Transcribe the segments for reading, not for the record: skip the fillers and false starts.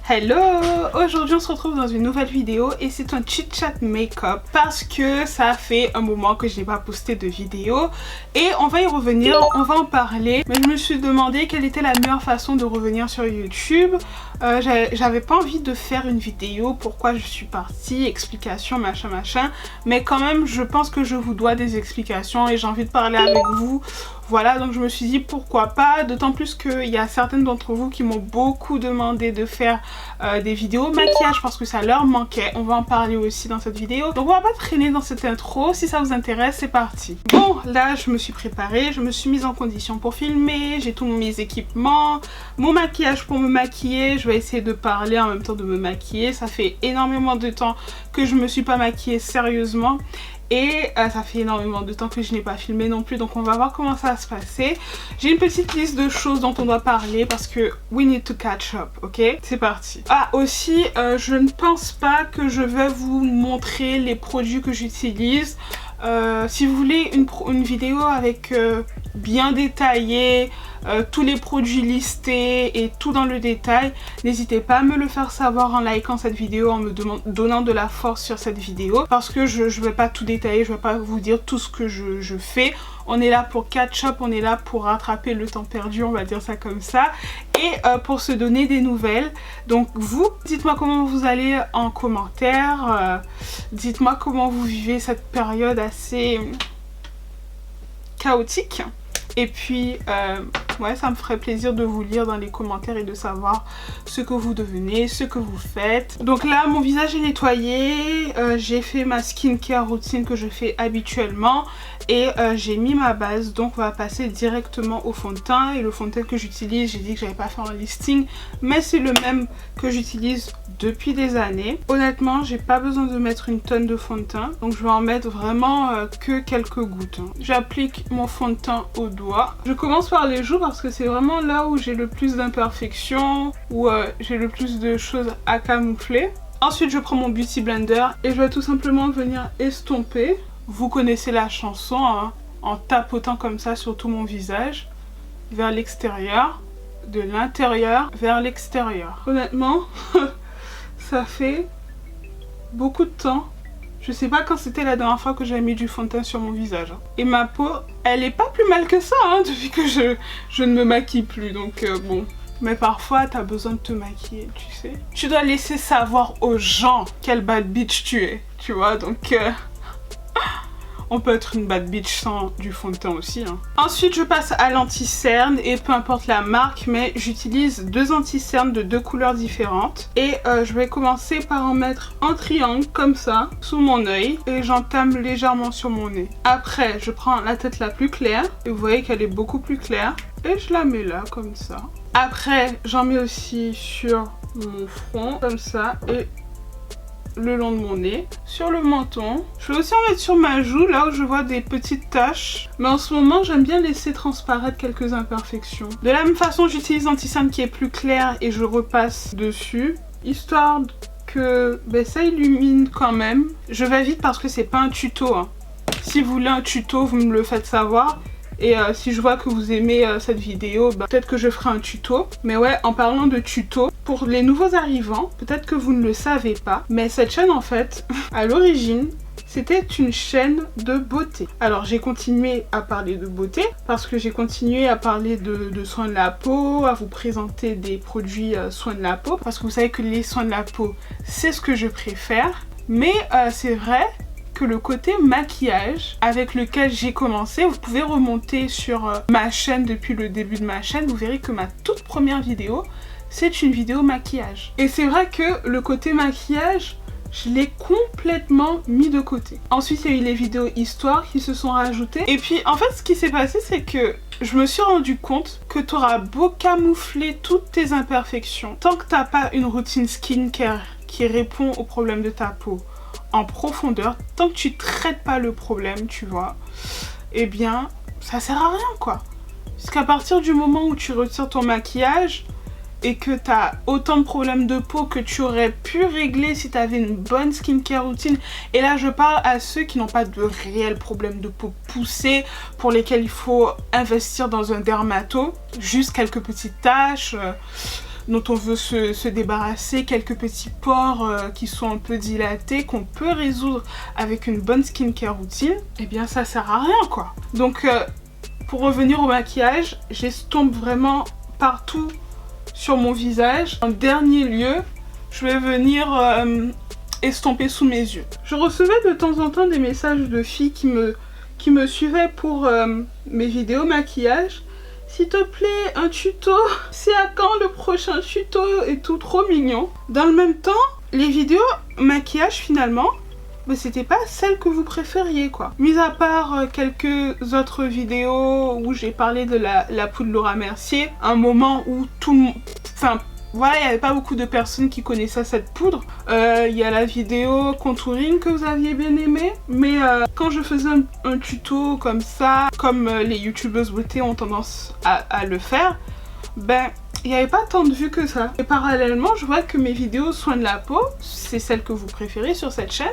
Hello! Aujourd'hui on se retrouve dans une nouvelle vidéo et c'est un chit chat make-up parce que ça fait un moment que je n'ai pas posté de vidéo et on va y revenir, on va en parler, mais je me suis demandé quelle était la meilleure façon de revenir sur YouTube. J'avais pas envie de faire une vidéo pourquoi je suis partie, explications machin, mais quand même je pense que je vous dois des explications et j'ai envie de parler avec vous. Voilà, donc je me suis dit pourquoi pas, d'autant plus qu'il y a certaines d'entre vous qui m'ont beaucoup demandé de faire des vidéos maquillage parce que ça leur manquait. On va en parler aussi dans cette vidéo. Donc on va pas traîner dans cette intro, si ça vous intéresse, c'est parti. Bon, là je me suis préparée, je me suis mise en condition pour filmer, j'ai tous mes équipements, mon maquillage pour me maquiller, je vais essayer de parler en même temps de me maquiller. Ça fait énormément de temps que je me suis pas maquillée sérieusement. Et ça fait énormément de temps que je n'ai pas filmé non plus, donc on va voir comment ça va se passer. J'ai une petite liste de choses dont on doit parler parce que we need to catch up, ok? C'est parti. Ah aussi, je ne pense pas que je vais vous montrer les produits que j'utilise. Si vous voulez une vidéo avec bien détaillé, tous les produits listés et tout dans le détail, n'hésitez pas à me le faire savoir en likant cette vidéo, en me donnant de la force sur cette vidéo parce que je vais pas tout détailler, je vais pas vous dire tout ce que je fais. On est là pour catch up, on est là pour rattraper le temps perdu, on va dire ça comme ça, et pour se donner des nouvelles. Donc vous, dites-moi comment vous allez en commentaire, dites-moi comment vous vivez cette période assez chaotique. Et puis, ouais, ça me ferait plaisir de vous lire dans les commentaires et de savoir ce que vous devenez, ce que vous faites. Donc là, mon visage est nettoyé, j'ai fait ma skincare routine que je fais habituellement et j'ai mis ma base. Donc on va passer directement au fond de teint. Et le fond de teint que j'utilise, j'ai dit que j'avais pas fait un listing, mais c'est le même que j'utilise depuis des années. Honnêtement, j'ai pas besoin de mettre une tonne de fond de teint, donc je vais en mettre vraiment que quelques gouttes. J'applique mon fond de teint au doigt. Je commence par les joues parce que c'est vraiment là où j'ai le plus d'imperfections, où j'ai le plus de choses à camoufler. Ensuite, je prends mon Beauty Blender et je vais tout simplement venir estomper. Vous connaissez la chanson, hein, en tapotant comme ça sur tout mon visage, vers l'extérieur, de l'intérieur vers l'extérieur. Honnêtement, ça fait beaucoup de temps. Je sais pas quand c'était la dernière fois que j'avais mis du fond de teint sur mon visage. Et ma peau, elle est pas plus mal que ça, hein, depuis que je ne me maquille plus. Donc bon. Mais parfois, t'as besoin de te maquiller, tu sais. Tu dois laisser savoir aux gens quelle bad bitch tu es, tu vois. Donc on peut être une bad bitch sans du fond de teint aussi, hein. Ensuite, je passe à l'anti-cerne et peu importe la marque, mais j'utilise deux anti-cernes de deux couleurs différentes. Et je vais commencer par en mettre en triangle comme ça, sous mon œil, et j'entame légèrement sur mon nez. Après, je prends la tête la plus claire, et vous voyez qu'elle est beaucoup plus claire, et je la mets là, comme ça. Après, j'en mets aussi sur mon front, comme ça, et le long de mon nez, sur le menton. Je vais aussi en mettre sur ma joue, là où je vois des petites taches. Mais en ce moment, j'aime bien laisser transparaître quelques imperfections. De la même façon, j'utilise l'anti-cerne qui est plus clair et je repasse dessus, histoire que ça illumine quand même. Je vais vite parce que c'est pas un tuto, hein. Si vous voulez un tuto, vous me le faites savoir. Et si je vois que vous aimez cette vidéo, peut-être que je ferai un tuto. Mais ouais, en parlant de tuto, pour les nouveaux arrivants, peut-être que vous ne le savez pas, mais cette chaîne en fait, à l'origine, c'était une chaîne de beauté. Alors j'ai continué à parler de beauté parce que j'ai continué à parler de soins de la peau, à vous présenter des produits soins de la peau, parce que vous savez que les soins de la peau, c'est ce que je préfère. Mais c'est vrai que le côté maquillage avec lequel j'ai commencé, vous pouvez remonter sur ma chaîne depuis le début de ma chaîne, vous verrez que ma toute première vidéo, c'est une vidéo maquillage. Et c'est vrai que le côté maquillage, je l'ai complètement mis de côté. Ensuite, il y a eu les vidéos histoire qui se sont rajoutées. Et puis, en fait, ce qui s'est passé, c'est que je me suis rendu compte que tu auras beau camoufler toutes tes imperfections, tant que tu n'as pas une routine skincare qui répond aux problèmes de ta peau en profondeur, tant que tu traites pas le problème, tu vois, eh bien, ça sert à rien, quoi. Parce qu'à partir du moment où tu retires ton maquillage et que tu as autant de problèmes de peau que tu aurais pu régler si tu avais une bonne skincare routine, et là je parle à ceux qui n'ont pas de réels problèmes de peau poussés, pour lesquels il faut investir dans un dermato, juste quelques petites taches, dont on veut se débarrasser, quelques petits pores qui sont un peu dilatés, qu'on peut résoudre avec une bonne skincare routine, eh bien ça sert à rien quoi. Donc pour revenir au maquillage, j'estompe vraiment partout sur mon visage. En dernier lieu, je vais venir estomper sous mes yeux. Je recevais de temps en temps des messages de filles qui me suivaient pour mes vidéos maquillage. S'il te plaît, un tuto. C'est à quand le prochain tuto et tout, trop mignon. Dans le même temps, les vidéos maquillage finalement, mais c'était pas celle que vous préfériez quoi. Mis à part quelques autres vidéos où j'ai parlé de la poudre Laura Mercier, un moment où tout le monde... Enfin, voilà, il n'y avait pas beaucoup de personnes qui connaissaient cette poudre. Il y a la vidéo contouring que vous aviez bien aimé. Mais quand je faisais un tuto comme ça, comme les youtubeuses beauté ont tendance à le faire, ben il n'y avait pas tant de vues que ça. Et parallèlement, je vois que mes vidéos soins de la peau, c'est celles que vous préférez sur cette chaîne.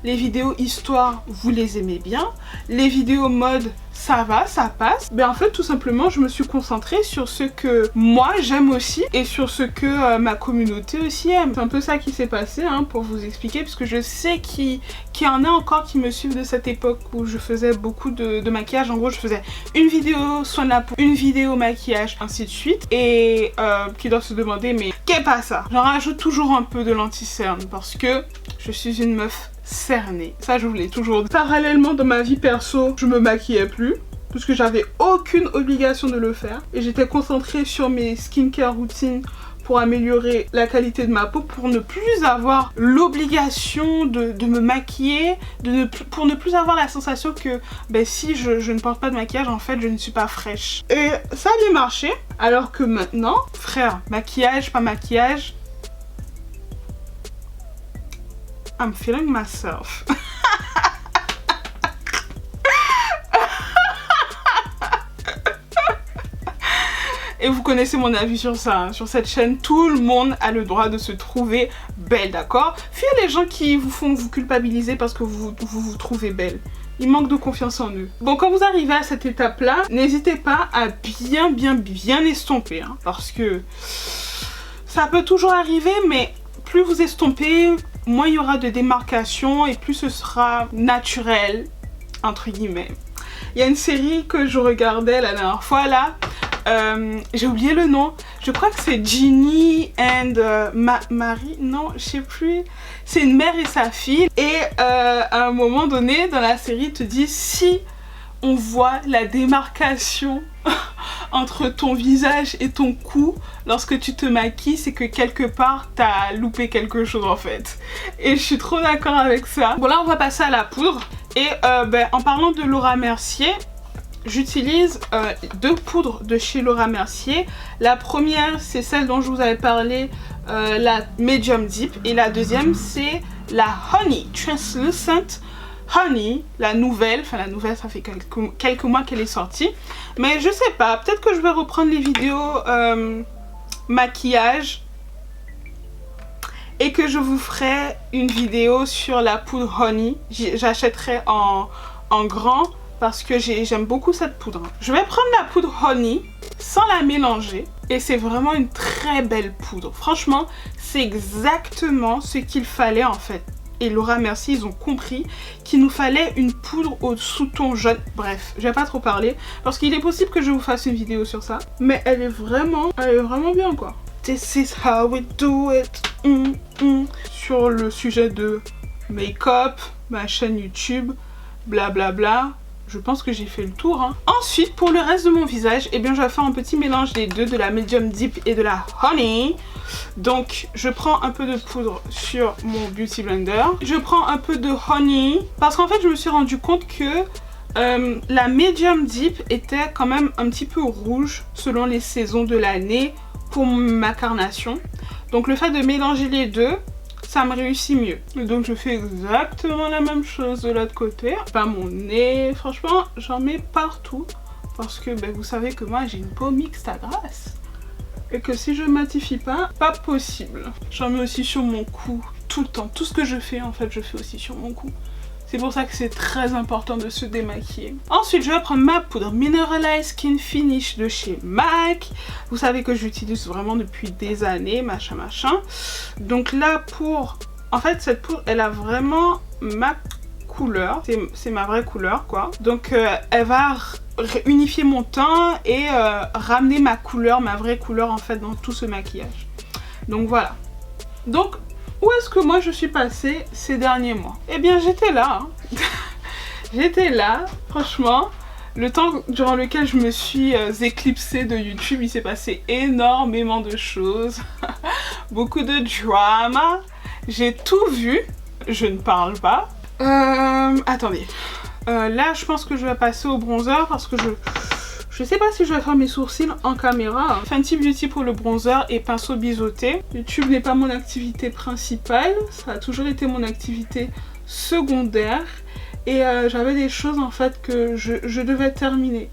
Les vidéos histoire, vous les aimez bien. Les vidéos mode, ça va, ça passe. Ben en fait, tout simplement, je me suis concentrée sur ce que moi j'aime aussi et sur ce que ma communauté aussi aime. C'est un peu ça qui s'est passé hein, pour vous expliquer, parce que je sais qu'il y en a encore qui me suivent de cette époque où je faisais beaucoup de maquillage. En gros, je faisais une vidéo soin de la peau, une vidéo maquillage, ainsi de suite. Et qui doivent se demander, mais qu'est pas ça? J'en rajoute toujours un peu de l'anti-cerne parce que je suis une meuf cernée. Ça, je vous l'ai toujours dit. Parallèlement, dans ma vie perso, je me maquillais plus parce que j'avais aucune obligation de le faire. Et j'étais concentrée sur mes skincare routines pour améliorer la qualité de ma peau, pour ne plus avoir l'obligation de me maquiller, pour ne plus avoir la sensation que ben, si je ne porte pas de maquillage, en fait, je ne suis pas fraîche. Et ça a bien marché. Alors que maintenant, frère, maquillage, pas maquillage, I'm feeling myself. Et vous connaissez mon avis sur ça, hein. Sur cette chaîne, tout le monde a le droit de se trouver belle, d'accord? Fuyez les gens qui vous font vous culpabiliser parce que vous trouvez belle. Ils manquent de confiance en eux. Bon, quand vous arrivez à cette étape-là, n'hésitez pas à bien estomper, hein, parce que ça peut toujours arriver, mais plus vous estompez, moins il y aura de démarcation et plus ce sera naturel, entre guillemets. Il y a une série que je regardais la dernière fois là, j'ai oublié le nom, je crois que c'est Ginny and Marie, non je sais plus, c'est une mère et sa fille et à un moment donné dans la série, ils te disent si on voit la démarcation entre ton visage et ton cou lorsque tu te maquilles, c'est que quelque part t'as loupé quelque chose en fait. Et je suis trop d'accord avec ça. Bon là on va passer à la poudre. Et en parlant de Laura Mercier, j'utilise deux poudres de chez Laura Mercier. La première c'est celle dont je vous avais parlé, la Medium Deep. Et la deuxième c'est la Honey Translucent Honey, la nouvelle, ça fait quelques mois qu'elle est sortie. Mais je sais pas, peut-être que je vais reprendre les vidéos maquillage et que je vous ferai une vidéo sur la poudre Honey. J'achèterai en grand parce que j'aime beaucoup cette poudre. Je vais prendre la poudre Honey sans la mélanger et c'est vraiment une très belle poudre. Franchement, c'est exactement ce qu'il fallait en fait. Et Laura Mercier, ils ont compris qu'il nous fallait une poudre au sous-ton jaune. Bref, je vais pas trop parler parce qu'il est possible que je vous fasse une vidéo sur ça. Mais elle est vraiment bien quoi. This is how we do it. Sur le sujet de make-up, ma chaîne YouTube, blablabla. Je pense que j'ai fait le tour, hein. Ensuite, pour le reste de mon visage, eh bien, je vais faire un petit mélange des deux, de la Medium Deep et de la Honey. Donc, je prends un peu de poudre sur mon Beauty Blender. Je prends un peu de Honey parce qu'en fait, je me suis rendu compte que la Medium Deep était quand même un petit peu rouge selon les saisons de l'année pour ma carnation. Donc, le fait de mélanger les deux, ça me réussit mieux. Donc je fais exactement la même chose de l'autre côté. Pas mon nez, franchement j'en mets partout parce que vous savez que moi j'ai une peau mixte à grasse et que si je matifie pas possible. J'en mets aussi sur mon cou tout le temps. Tout ce que je fais en fait je fais aussi sur mon cou. C'est pour ça que c'est très important de se démaquiller. Ensuite, je vais prendre ma poudre Mineralize Skin Finish de chez MAC. Vous savez que j'utilise vraiment depuis des années, machin. Donc là, en fait, cette poudre, elle a vraiment ma couleur. C'est ma vraie couleur, quoi. Donc, elle va unifier mon teint et ramener ma couleur, ma vraie couleur, en fait, dans tout ce maquillage. Donc, voilà. Donc, où est-ce que moi je suis passée ces derniers mois? Eh bien j'étais là, hein. J'étais là, franchement. Le temps durant lequel je me suis éclipsée de YouTube, il s'est passé énormément de choses. Beaucoup de drama. J'ai tout vu, je ne parle pas. Attendez. Là je pense que je vais passer au bronzer parce que je sais pas si je vais faire mes sourcils en caméra. Fenty Beauty pour le bronzer et pinceau biseauté. YouTube n'est pas mon activité principale. Ça a toujours été mon activité secondaire. Et j'avais des choses en fait que je devais terminer.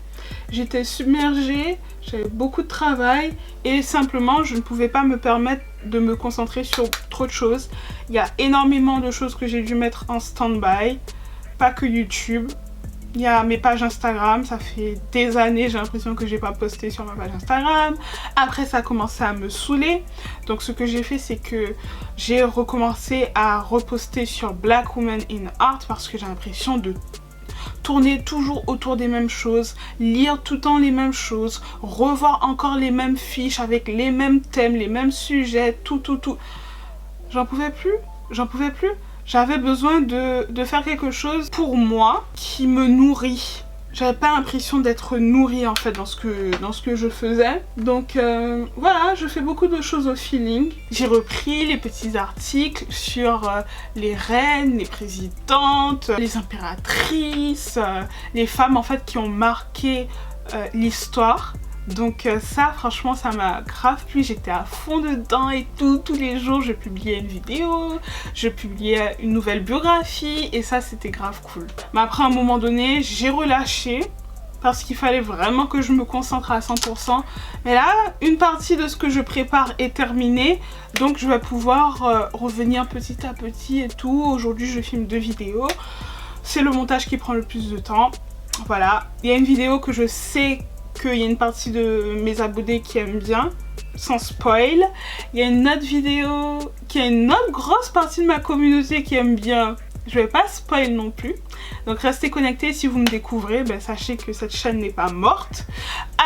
J'étais submergée, j'avais beaucoup de travail. Et simplement je ne pouvais pas me permettre de me concentrer sur trop de choses. Il y a énormément de choses que j'ai dû mettre en stand-by. Pas que YouTube. Il y a mes pages Instagram, ça fait des années, j'ai l'impression que j'ai pas posté sur ma page Instagram. Après, ça a commencé à me saouler. Donc, ce que j'ai fait, c'est que j'ai recommencé à reposter sur Black Women in Art parce que j'ai l'impression de tourner toujours autour des mêmes choses, lire tout le temps les mêmes choses, revoir encore les mêmes fiches avec les mêmes thèmes, les mêmes sujets, tout. J'en pouvais plus. J'avais besoin de faire quelque chose pour moi qui me nourrit. J'avais pas l'impression d'être nourrie en fait dans ce que je faisais. Donc voilà, je fais beaucoup de choses au feeling. J'ai repris les petits articles sur les reines, les présidentes, les impératrices, les femmes en fait qui ont marqué l'histoire. Donc ça franchement ça m'a grave plu, j'étais à fond dedans et tous les jours je publiais une vidéo, je publiais une nouvelle biographie et ça c'était grave cool. Mais après à un moment donné j'ai relâché parce qu'il fallait vraiment que je me concentre à 100%. Mais là une partie de ce que je prépare est terminée, donc je vais pouvoir revenir petit à petit et tout. Aujourd'hui je filme 2 vidéos, c'est le montage qui prend le plus de temps. Voilà, il y a une vidéo que je sais qu'il y a une partie de mes abonnés qui aiment bien, sans spoil. Il y a une autre vidéo qui a une autre grosse partie de ma communauté qui aime bien. Je vais pas spoil non plus. Donc restez connectés si vous me découvrez. Ben, sachez que cette chaîne n'est pas morte.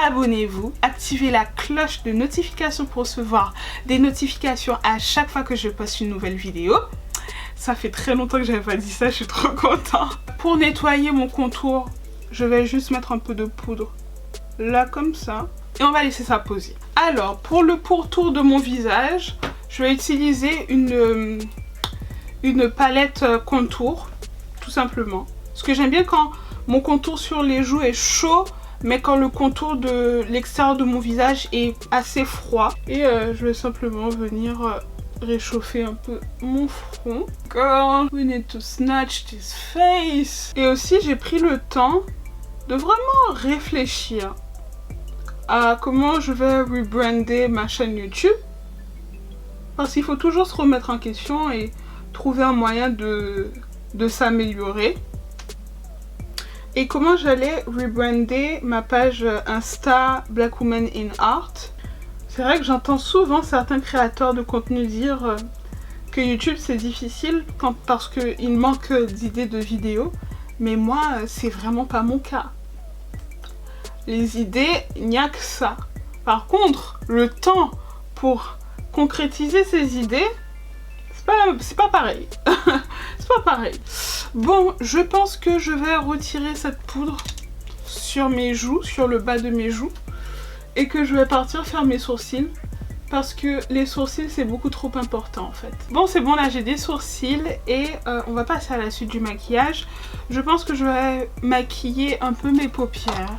Abonnez-vous, activez la cloche de notification pour recevoir des notifications à chaque fois que je poste une nouvelle vidéo. Ça fait très longtemps que j'avais pas dit ça, je suis trop contente. Pour nettoyer mon contour, je vais juste mettre un peu de poudre. Là comme ça et on va laisser ça poser. Alors pour le pourtour de mon visage je vais utiliser une palette contour tout simplement parce que j'aime bien quand mon contour sur les joues est chaud mais quand le contour de l'extérieur de mon visage est assez froid. Et je vais simplement venir réchauffer un peu mon front. Girl, we need to snatch this face. Et aussi j'ai pris le temps de vraiment réfléchir à comment je vais rebrander ma chaîne YouTube. Parce qu'il faut toujours se remettre en question et trouver un moyen de s'améliorer. Et comment j'allais rebrander ma page Insta Black Women in Art. C'est vrai que j'entends souvent certains créateurs de contenu dire que YouTube c'est difficile parce qu'il manque d'idées de vidéos. Mais moi c'est vraiment pas mon cas. Les idées, il n'y a que ça. Par contre, le temps pour concrétiser ces idées, c'est pas pareil. C'est pas pareil. Bon, je pense que je vais retirer cette poudre sur mes joues, sur le bas de mes joues, et que je vais partir faire mes sourcils. Parce que les sourcils c'est beaucoup trop important en fait. Bon c'est bon, là j'ai des sourcils et on va passer à la suite du maquillage. Je pense que je vais maquiller un peu mes paupières.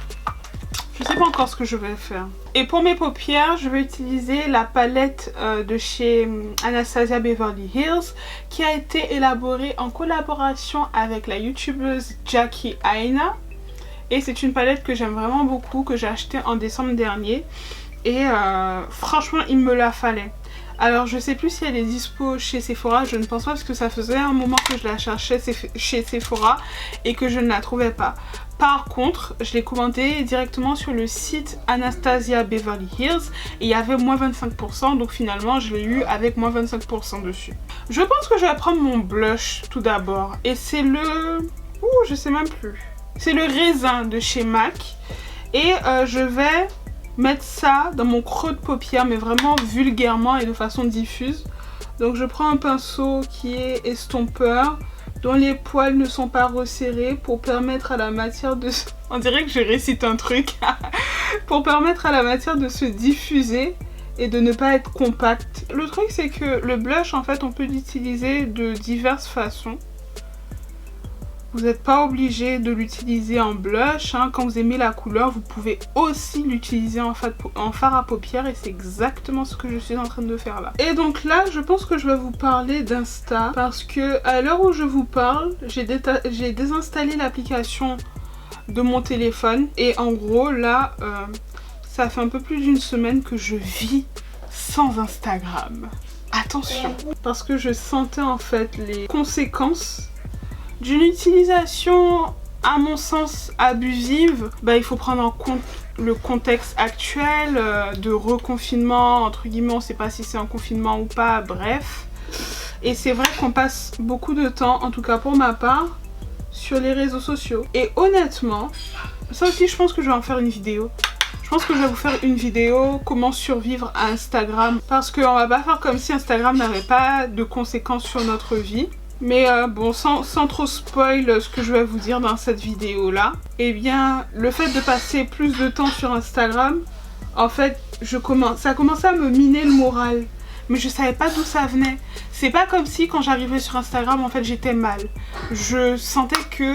Je sais pas encore ce que je vais faire. Et pour mes paupières, je vais utiliser la palette de chez Anastasia Beverly Hills qui a été élaborée en collaboration avec la youtubeuse Jackie Aina. Et c'est une palette que j'aime vraiment beaucoup, que j'ai achetée en décembre dernier. Et franchement, il me la fallait. Alors je sais plus si elle est dispo chez Sephora, je ne pense pas parce que ça faisait un moment que je la cherchais chez Sephora et que je ne la trouvais pas. Par contre, je l'ai commandée directement sur le site Anastasia Beverly Hills et il y avait moins 25%, donc finalement je l'ai eu avec moins 25% dessus. Je pense que je vais prendre mon blush tout d'abord et c'est le... Ouh, je sais même plus. C'est le raisin de chez MAC et je vais mettre ça dans mon creux de paupière mais vraiment vulgairement et de façon diffuse. Donc je prends un pinceau qui est estompeur dont les poils ne sont pas resserrés pour permettre à la matière de... On dirait que je récite un truc. Pour permettre à la matière de se diffuser et de ne pas être compacte. Le truc c'est que le blush en fait on peut l'utiliser de diverses façons. Vous n'êtes pas obligé de l'utiliser en blush, hein. Quand vous aimez la couleur, vous pouvez aussi l'utiliser en fard à paupières et c'est exactement ce que je suis en train de faire là. Et donc là, je pense que je vais vous parler d'Insta parce que à l'heure où je vous parle, j'ai désinstallé l'application de mon téléphone et en gros là, ça fait un peu plus d'une semaine que je vis sans Instagram. Attention, parce que je sentais en fait les conséquences d'une utilisation à mon sens abusive. Il faut prendre en compte le contexte actuel de reconfinement, entre guillemets, on ne sait pas si c'est un confinement ou pas, bref. Et c'est vrai qu'on passe beaucoup de temps, en tout cas pour ma part, sur les réseaux sociaux. Et honnêtement, ça aussi je pense que je vais en faire une vidéo. Je pense que je vais vous faire une vidéo comment survivre à Instagram. Parce qu'on va pas faire comme si Instagram n'avait pas de conséquences sur notre vie. Mais bon, sans trop spoil ce que je vais vous dire dans cette vidéo là, eh bien le fait de passer plus de temps sur Instagram, en fait ça a commencé à me miner le moral. Mais je savais pas d'où ça venait. C'est pas comme si quand j'arrivais sur Instagram en fait j'étais mal. Je sentais que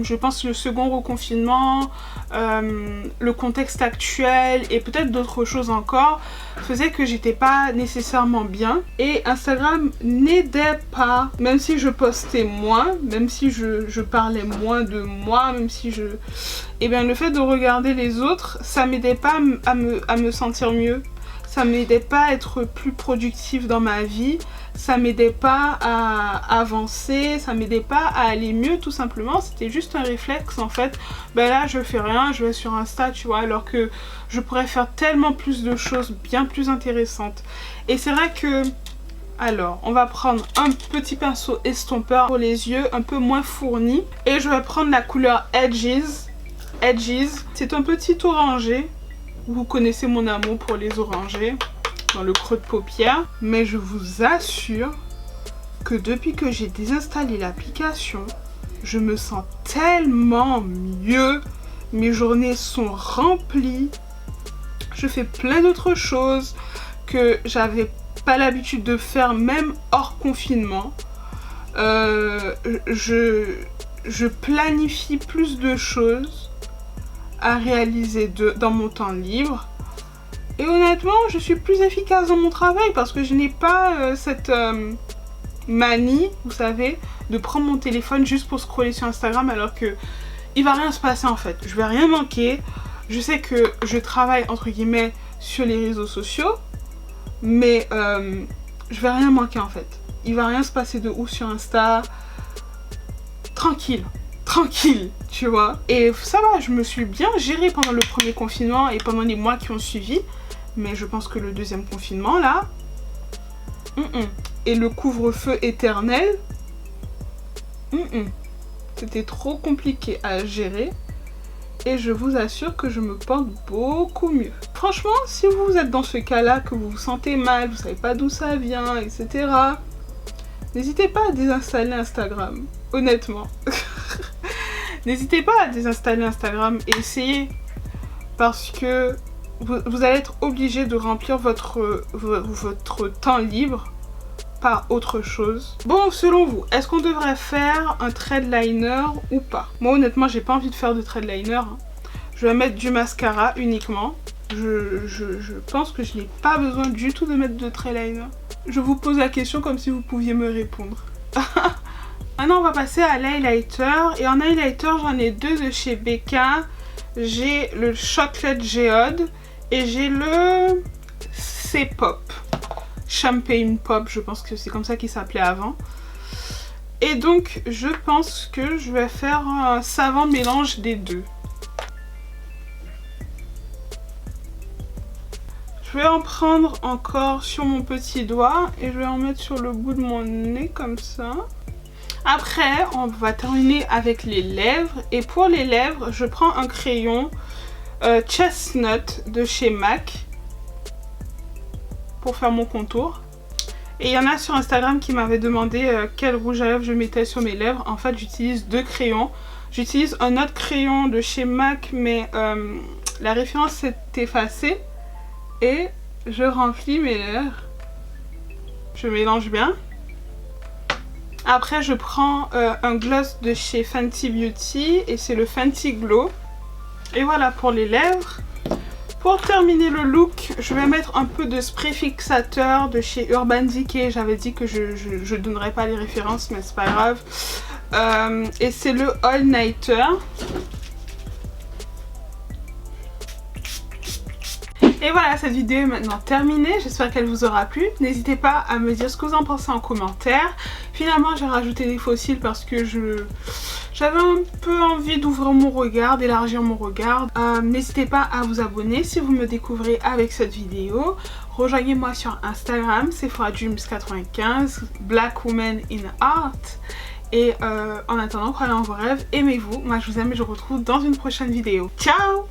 je pense le second reconfinement, le contexte actuel et peut-être d'autres choses encore faisait que j'étais pas nécessairement bien. Et Instagram n'aidait pas, même si je postais moins, même si je parlais moins de moi, même si je... Eh bien le fait de regarder les autres, ça m'aidait pas à me sentir mieux. Ça m'aidait pas à être plus productive dans ma vie, ça m'aidait pas à avancer, ça m'aidait pas à aller mieux tout simplement, c'était juste un réflexe en fait. Là je fais rien, je vais sur Insta tu vois, alors que je pourrais faire tellement plus de choses bien plus intéressantes. Et c'est vrai que... Alors, on va prendre un petit pinceau estompeur pour les yeux, un peu moins fourni. Et je vais prendre la couleur Edges. Edges, c'est un petit orangé. Vous connaissez mon amour pour les orangés dans le creux de paupière. Mais je vous assure que depuis que j'ai désinstallé l'application, je me sens tellement mieux. Mes journées sont remplies. Je fais plein d'autres choses que j'avais pas l'habitude de faire même hors confinement. Je planifie plus de choses à réaliser dans mon temps libre et honnêtement je suis plus efficace dans mon travail parce que je n'ai pas cette manie, vous savez, de prendre mon téléphone juste pour scroller sur Instagram alors que il va rien se passer en fait, je vais rien manquer. Je sais que je travaille entre guillemets sur les réseaux sociaux mais je vais rien manquer en fait, il va rien se passer de ouf sur Insta, tranquille, tu vois. Et ça va, je me suis bien gérée pendant le premier confinement et pendant les mois qui ont suivi. Mais je pense que le deuxième confinement, là... Et le couvre-feu éternel... C'était trop compliqué à gérer. Et je vous assure que je me porte beaucoup mieux. Franchement, si vous êtes dans ce cas-là, que vous vous sentez mal, vous savez pas d'où ça vient, etc. N'hésitez pas à désinstaller Instagram. Honnêtement. N'hésitez pas à désinstaller Instagram et essayez. Parce que vous allez être obligé de remplir votre temps libre par autre chose. Bon, selon vous, est-ce qu'on devrait faire un thread liner ou pas? Moi, honnêtement, j'ai pas envie de faire de thread liner. Hein. Je vais mettre du mascara uniquement. Je pense que je n'ai pas besoin du tout de mettre de thread liner. Je vous pose la question comme si vous pouviez me répondre. Maintenant, on va passer à l'highlighter. Et en highlighter, j'en ai deux de chez Becca. J'ai le Chocolate Geode et j'ai le C-Pop. Champagne Pop, je pense que c'est comme ça qu'il s'appelait avant. Et donc je pense que je vais faire un savant mélange des deux. Je vais en prendre encore sur mon petit doigt et je vais en mettre sur le bout de mon nez comme ça. Après, on va terminer avec les lèvres. Et pour les lèvres, je prends un crayon Chestnut de chez MAC pour faire mon contour. Et il y en a sur Instagram qui m'avaient demandé quel rouge à lèvres je mettais sur mes lèvres. En fait, j'utilise deux crayons. J'utilise un autre crayon de chez MAC, mais la référence s'est effacée. Et je remplis mes lèvres. Je mélange bien. Après, je prends un gloss de chez Fenty Beauty et c'est le Fenty Glow. Et voilà pour les lèvres. Pour terminer le look, je vais mettre un peu de spray fixateur de chez Urban Decay. J'avais dit que je donnerais pas les références, mais c'est pas grave. Et c'est le All Nighter. Et voilà, cette vidéo est maintenant terminée, j'espère qu'elle vous aura plu. N'hésitez pas à me dire ce que vous en pensez en commentaire. Finalement, j'ai rajouté des fossiles parce que j'avais un peu envie d'ouvrir mon regard, d'élargir mon regard. N'hésitez pas à vous abonner si vous me découvrez avec cette vidéo. Rejoignez-moi sur Instagram, SephoraDreams95, Black Woman in Art. Et en attendant, croyez en vos rêves, aimez-vous. Moi, je vous aime et je vous retrouve dans une prochaine vidéo. Ciao!